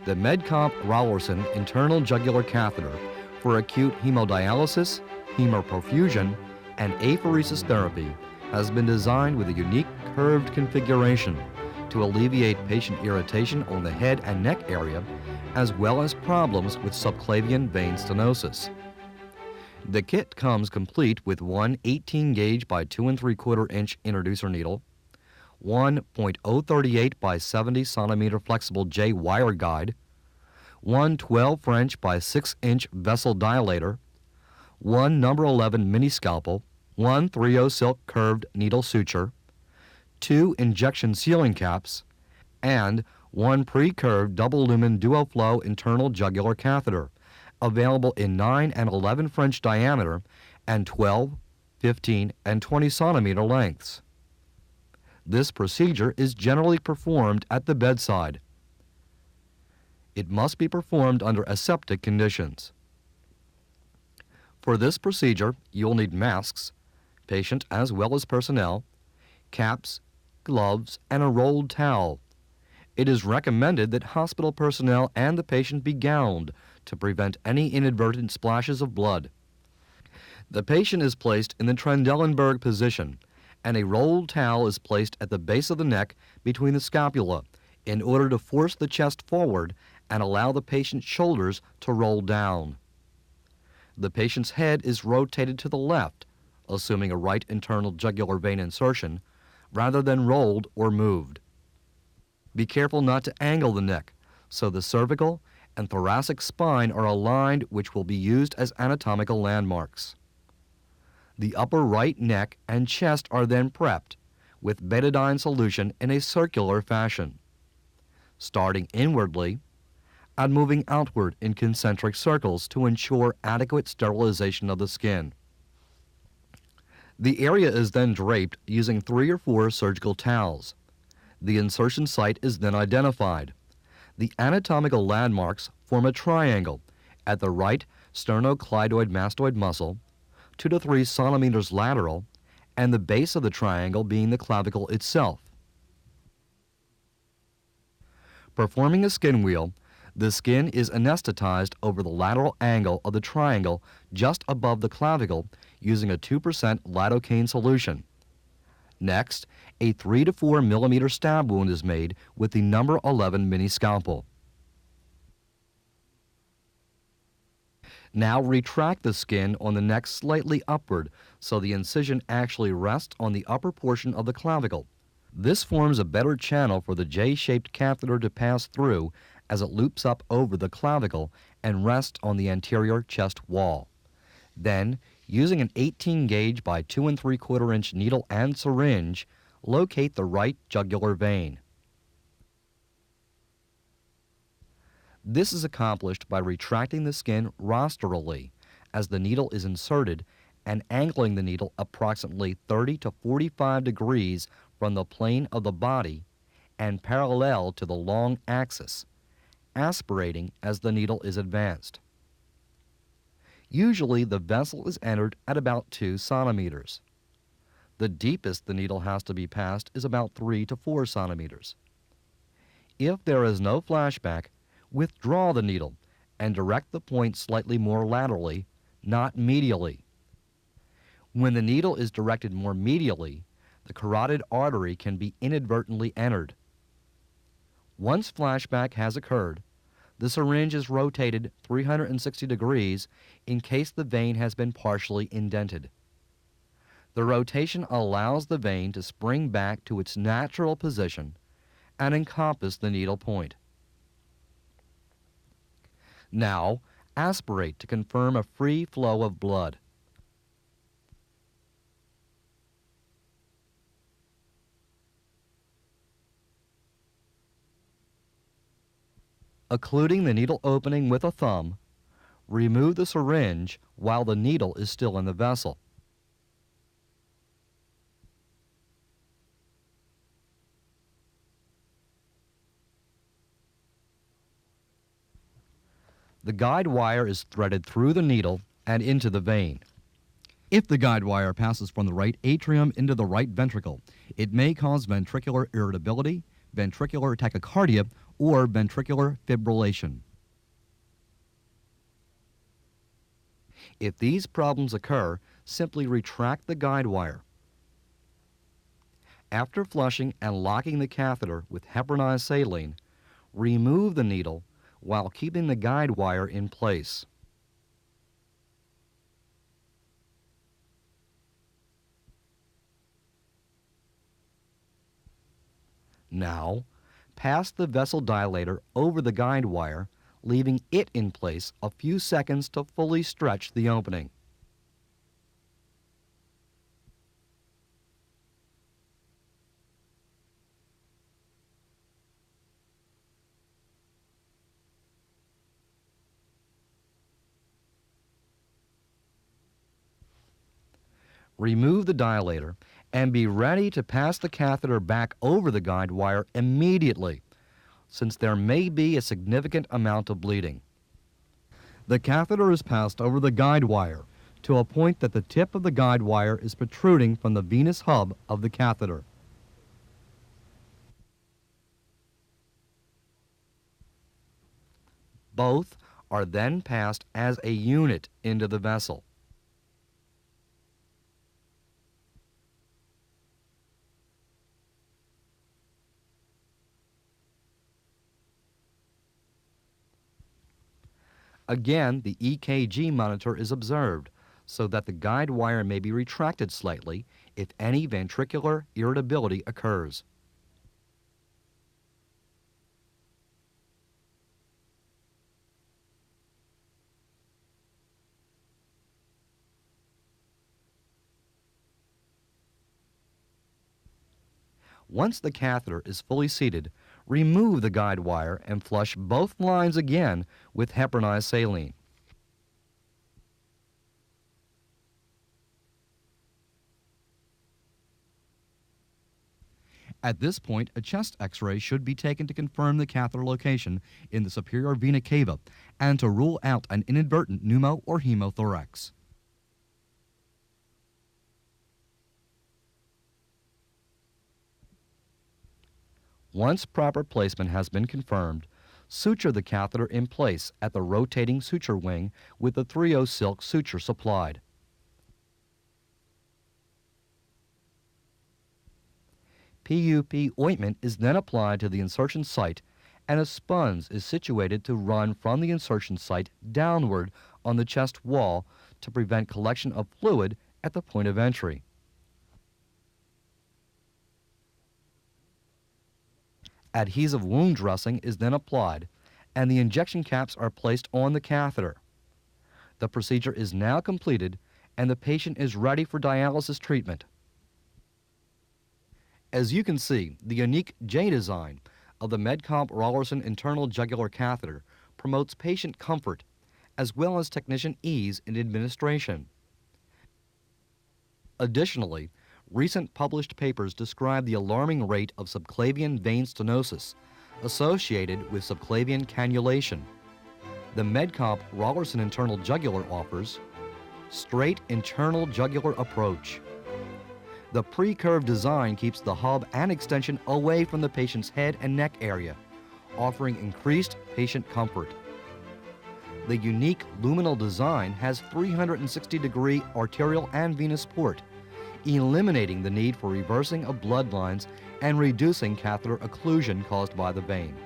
The Medcomp Rollerson internal jugular catheter for acute hemodialysis, hemoperfusion, and apheresis therapy has been designed with a unique curved configuration to alleviate patient irritation on the head and neck area, as well as problems with subclavian vein stenosis. The kit comes complete with one 18-gauge by 2 3/4 inch introducer needle, one .038 by 70 centimeter flexible J wire guide, one 12 French by 6 inch vessel dilator, one number 11 mini scalpel, one 3/0 silk curved needle suture, two injection sealing caps, and one pre-curved double lumen duoflow internal jugular catheter, available in 9 and 11 French diameter and 12, 15, and 20 centimeter lengths. This procedure is generally performed at the bedside. It must be performed under aseptic conditions. For this procedure, you'll need masks, patient as well as personnel, caps, gloves, and a rolled towel. It is recommended that hospital personnel and the patient be gowned to prevent any inadvertent splashes of blood. The patient is placed in the Trendelenburg position, and a rolled towel is placed at the base of the neck between the scapula in order to force the chest forward and allow the patient's shoulders to roll down. The patient's head is rotated to the left, assuming a right internal jugular vein insertion, rather than rolled or moved. Be careful not to angle the neck, so the cervical and thoracic spine are aligned, which will be used as anatomical landmarks. The upper right neck and chest are then prepped with betadine solution in a circular fashion, starting inwardly and moving outward in concentric circles to ensure adequate sterilization of the skin. The area is then draped using 3 or 4 surgical towels. The insertion site is then identified. The anatomical landmarks form a triangle at the right sternocleidoid mastoid muscle, 2 to 3 centimeters lateral, and the base of the triangle being the clavicle itself. Performing a skin wheel, the skin is anesthetized over the lateral angle of the triangle just above the clavicle using a 2% lidocaine solution. Next, a 3 to 4 millimeter stab wound is made with the number 11 mini scalpel. Now retract the skin on the neck slightly upward so the incision actually rests on the upper portion of the clavicle. This forms a better channel for the J-shaped catheter to pass through as it loops up over the clavicle and rests on the anterior chest wall. Then, using an 18-gauge by 2 3/4 inch needle and syringe, locate the right jugular vein. This is accomplished by retracting the skin rostrally as the needle is inserted and angling the needle approximately 30 to 45 degrees from the plane of the body and parallel to the long axis, aspirating as the needle is advanced. Usually the vessel is entered at about 2 centimeters. The deepest the needle has to be passed is about 3 to 4 centimeters. If there is no flashback, withdraw the needle and direct the point slightly more laterally, not medially. When the needle is directed more medially, the carotid artery can be inadvertently entered. Once flashback has occurred, the syringe is rotated 360 degrees in case the vein has been partially indented. The rotation allows the vein to spring back to its natural position and encompass the needle point. Now, aspirate to confirm a free flow of blood. Occluding the needle opening with a thumb, remove the syringe while the needle is still in the vessel. The guide wire is threaded through the needle and into the vein. If the guide wire passes from the right atrium into the right ventricle, it may cause ventricular irritability, ventricular tachycardia, or ventricular fibrillation. If these problems occur, simply retract the guide wire. After flushing and locking the catheter with heparinized saline, remove the needle while keeping the guide wire in place. Now, pass the vessel dilator over the guide wire, leaving it in place a few seconds to fully stretch the opening. Remove the dilator and be ready to pass the catheter back over the guide wire immediately, since there may be a significant amount of bleeding. The catheter is passed over the guide wire to a point that the tip of the guide wire is protruding from the venous hub of the catheter. Both are then passed as a unit into the vessel. Again, the EKG monitor is observed so that the guide wire may be retracted slightly if any ventricular irritability occurs. Once the catheter is fully seated, remove the guide wire and flush both lines again with heparinized saline. At this point, a chest X-ray should be taken to confirm the catheter location in the superior vena cava and to rule out an inadvertent pneumo or hemothorax. Once proper placement has been confirmed, suture the catheter in place at the rotating suture wing with the 3/0 silk suture supplied. PUP ointment is then applied to the insertion site, and a sponge is situated to run from the insertion site downward on the chest wall to prevent collection of fluid at the point of entry. Adhesive wound dressing is then applied, and the injection caps are placed on the catheter. The procedure is now completed, and the patient is ready for dialysis treatment. As you can see, the unique J design of the Medcomp Rollerson internal jugular catheter promotes patient comfort as well as technician ease in administration. Additionally, recent published papers describe the alarming rate of subclavian vein stenosis associated with subclavian cannulation. The Medcomp Rollerson internal jugular offers straight internal jugular approach. The pre-curved design keeps the hub and extension away from the patient's head and neck area, offering increased patient comfort. The unique luminal design has 360-degree arterial and venous port, eliminating the need for reversing of blood lines and reducing catheter occlusion caused by the vein.